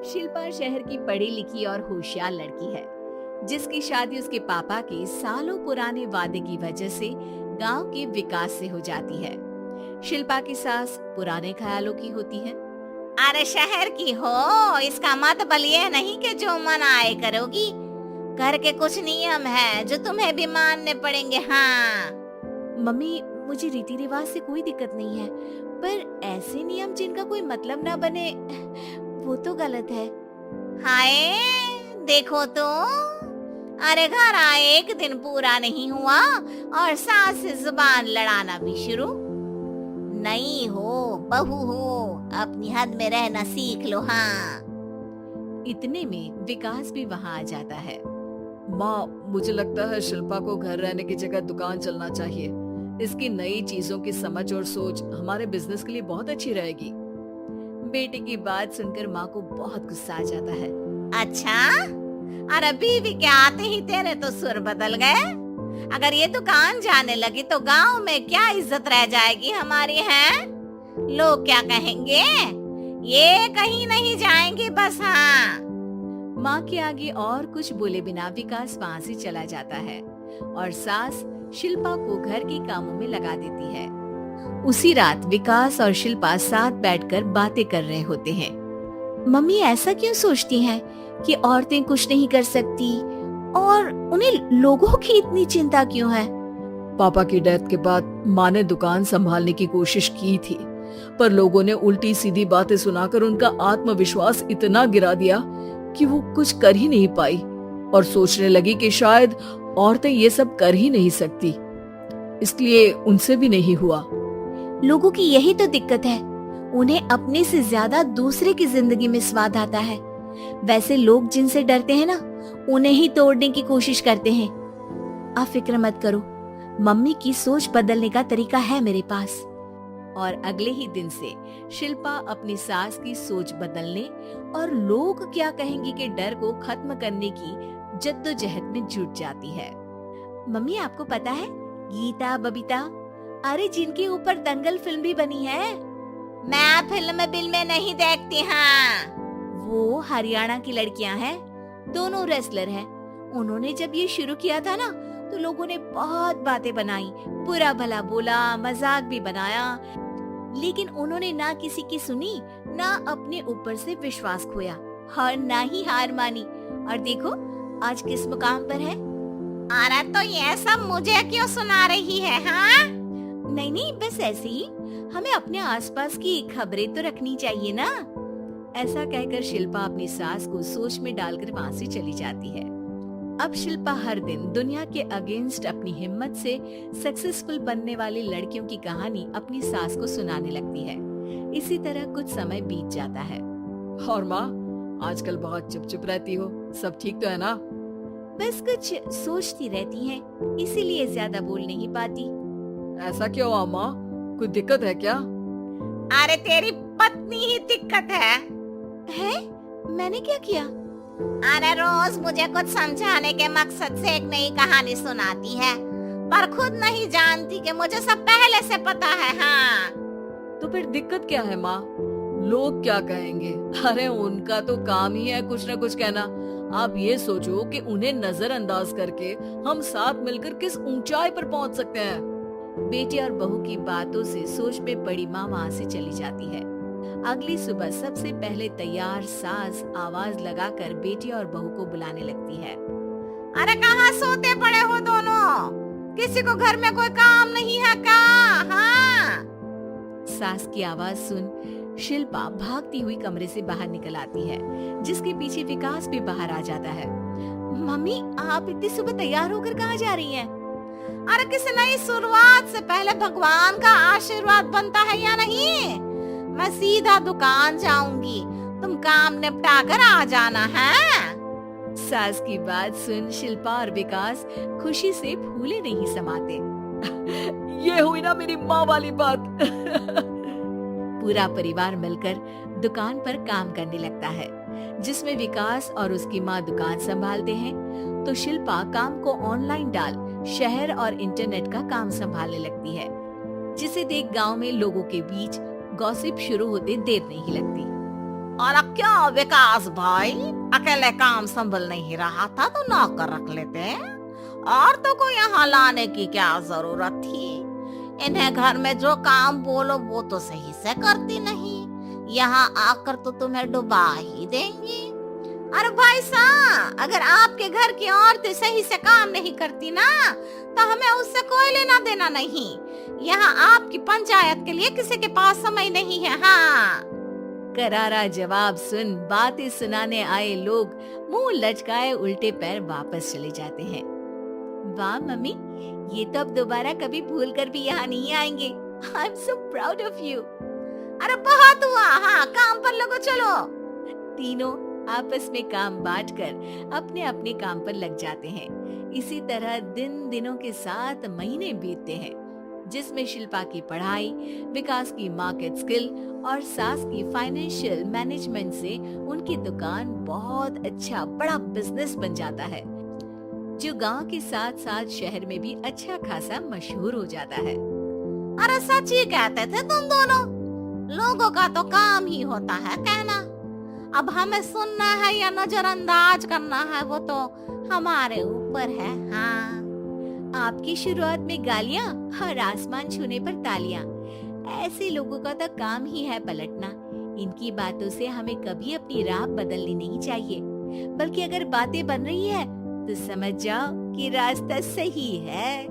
शिल्पा शहर की पढ़ी लिखी और होशियार लड़की है, जिसकी शादी उसके पापा के सालों पुराने वादे की वजह से गांव के विकास से हो जाती है। शिल्पा की सास पुराने ख्यालों की होती है। अरे शहर की हो, इसका मतलब ये नहीं कि जो मन आए करोगी। घर के कुछ नियम है जो तुम्हें भी मानने पड़ेंगे। हाँ मम्मी, मुझे रीति रिवाज से कोई दिक्कत नहीं है, पर ऐसे नियम जिनका कोई मतलब ना बने, वो तो गलत है। हाय, देखो तो, अरे घर आए एक दिन पूरा नहीं हुआ और सास से जुबान लड़ाना भी शुरू। नहीं हो, बहू हो, अपनी हद में रहना सीख लो। हाँ इतने में विकास भी वहाँ आ जाता है। माँ, मुझे लगता है शिल्पा को घर रहने की जगह दुकान चलना चाहिए। इसकी नई चीजों की समझ और सोच हमारे बिजनेस के लिए बहुत अच्छी रहेगी। बेटे की बात सुनकर माँ को बहुत गुस्सा आ जाता है। अच्छा, अरे बीवी के आते ही तेरे तो सुर बदल गए। अगर ये दुकान जाने लगी तो गांव में क्या इज्जत रह जाएगी हमारी। है लोग क्या कहेंगे? ये कहीं नहीं जाएंगी बस। हाँ माँ के आगे और कुछ बोले बिना विकास वहाँ से चला जाता है और सास शिल्पा को घर के कामों में लगा देती है। उसी रात विकास और शिल्पा साथ बैठकर बातें कर रहे होते हैं। मम्मी ऐसा क्यों सोचती हैं कि औरतें कुछ नहीं कर सकती, और उन्हें लोगों की इतनी चिंता क्यों है? पापा की डेथ के बाद माँ ने दुकान संभालने की कोशिश की थी, पर लोगों ने उल्टी सीधी बातें सुनाकर उनका आत्मविश्वास इतना गिरा दिया कि वो कुछ कर ही नहीं पाई और सोचने लगी कि शायद औरतें ये सब कर ही नहीं सकती, इसलिए उनसे भी नहीं हुआ। लोगों की यही तो दिक्कत है, उन्हें अपने से ज्यादा दूसरे की जिंदगी में स्वाद आता है। वैसे लोग जिनसे डरते हैं ना, उन्हें ही तोड़ने की कोशिश करते हैं। आप फिक्र मत करो, मम्मी की सोच बदलने का तरीका है मेरे पास। और अगले ही दिन से शिल्पा अपनी सास की सोच बदलने और लोग क्या कहेंगे के डर को खत्म करने की जद्दोजहद में जुट जाती है। मम्मी, आपको पता है गीता, बबीता, अरे जिनके ऊपर दंगल फिल्म भी बनी है। मैं फिल्म बिल में नहीं देखती। हाँ वो हरियाणा की लड़कियां हैं, दोनों रेसलर हैं। उन्होंने जब ये शुरू किया था ना, तो लोगों ने बहुत बातें बनाई, बुरा भला बोला, मजाक भी बनाया, लेकिन उन्होंने ना किसी की सुनी, ना अपने ऊपर से विश्वास खोया और ना ही हार मानी। और देखो आज किस मुकाम पर है। अरे तो ये सब मुझे क्यों सुना रही है? हाँ नहीं नहीं, बस ऐसे ही, हमें अपने आसपास की खबरें तो रखनी चाहिए ना। ऐसा कहकर शिल्पा अपनी सास को सोच में डालकर वहाँ से चली जाती है। अब शिल्पा हर दिन दुनिया के अगेंस्ट अपनी हिम्मत से सक्सेसफुल बनने वाली लड़कियों की कहानी अपनी सास को सुनाने लगती है। इसी तरह कुछ समय बीत जाता है। और माँ, आजकल बहुत चुप चुप रहती हो, सब ठीक तो है ना? बस कुछ सोचती रहती हैं, इसीलिए ज्यादा बोल नहीं पाती। ऐसा क्यों हुआ माँ, कोई दिक्कत है क्या? अरे तेरी पत्नी ही दिक्कत है। मैंने क्या किया? अरे रोज मुझे कुछ समझाने के मकसद से एक नई कहानी सुनाती है, पर खुद नहीं जानती कि मुझे सब पहले से पता है। हाँ तो फिर दिक्कत क्या है माँ? लोग क्या कहेंगे? अरे उनका तो काम ही है कुछ न कुछ कहना। आप ये सोचो कि उन्हें नजरअंदाज करके हम साथ मिलकर किस ऊंचाई पर पहुंच सकते हैं। बेटी और बहू की बातों से सोच में पड़ी माँ वहाँ से चली जाती है। अगली सुबह सबसे पहले तैयार सास आवाज लगाकर बेटी और बहू को बुलाने लगती है। अरे कहाँ सोते पड़े हो दोनों? किसी को घर में कोई काम नहीं है क्या? हाँ सास की आवाज सुन शिल्पा भागती हुई कमरे से बाहर निकल आती है, जिसके पीछे विकास भी बाहर आ जाता है। मम्मी, आप इतनी सुबह तैयार होकर कहाँ जा रही हैं? अरे किसी नई शुरुआत से पहले भगवान का आशीर्वाद बनता है या नहीं? मैं सीधा दुकान जाऊंगी, तुम काम निपटा कर आ जाना है। सास की बात सुन शिल्पा और विकास खुशी से फूले नहीं समाते। ये हुई ना मेरी माँ वाली बात। पूरा परिवार मिलकर दुकान पर काम करने लगता है, जिसमें विकास और उसकी माँ दुकान संभालते हैं, तो शिल्पा काम को ऑनलाइन डाल शहर और इंटरनेट का काम संभालने लगती है, जिसे देख गांव में लोगों के बीच गॉसिप शुरू होते देर नहीं लगती। और क्या विकास भाई, अकेले काम संभल नहीं रहा था तो नौकर रख लेते, और तो को यहाँ लाने की क्या जरूरत थी। इन्हें घर में जो काम बोलो वो तो सही से करती नहीं, यहाँ आकर तो तुम्हें डुबा ही देंगी। अरे भाई साहब, अगर आपके घर की औरतें सही से काम नहीं करती ना तो हमें उससे कोई लेना देना नहीं। यहाँ आपकी पंचायत के लिए किसी के पास समय नहीं है। हाँ, करारा जवाब सुन बातें सुनाने आए लोग मुंह लटकाए उल्टे पैर वापस चले जाते हैं। वाह मम्मी, ये तो अब दोबारा कभी भूल कर भी यहाँ नहीं आएंगे। I am so proud of you. अरे बहुत हुआ, हाँ काम पर लगो चलो। तीनों आपस में काम बांटकर अपने अपने काम पर लग जाते हैं। इसी तरह दिनों के साथ महीने बीतते हैं, जिसमें शिल्पा की पढ़ाई, विकास की मार्केट स्किल और सास की फाइनेंशियल मैनेजमेंट से उनकी दुकान बहुत अच्छा बड़ा बिजनेस बन जाता है, जो गांव के साथ साथ शहर में भी अच्छा खासा मशहूर हो जाता है। अरे सच ही कहते थे तुम दोनों, लोगों का तो काम ही होता है कहना। अब हमें सुनना है या नजरअंदाज करना है वो तो हमारे ऊपर है। हाँ, आपकी शुरुआत में गालियाँ और आसमान छूने पर तालियां, ऐसे लोगों का तो काम ही है पलटना। इनकी बातों से हमें कभी अपनी राह बदलनी नहीं चाहिए, बल्कि अगर बातें बन रही है तो समझ जाओ कि रास्ता सही है।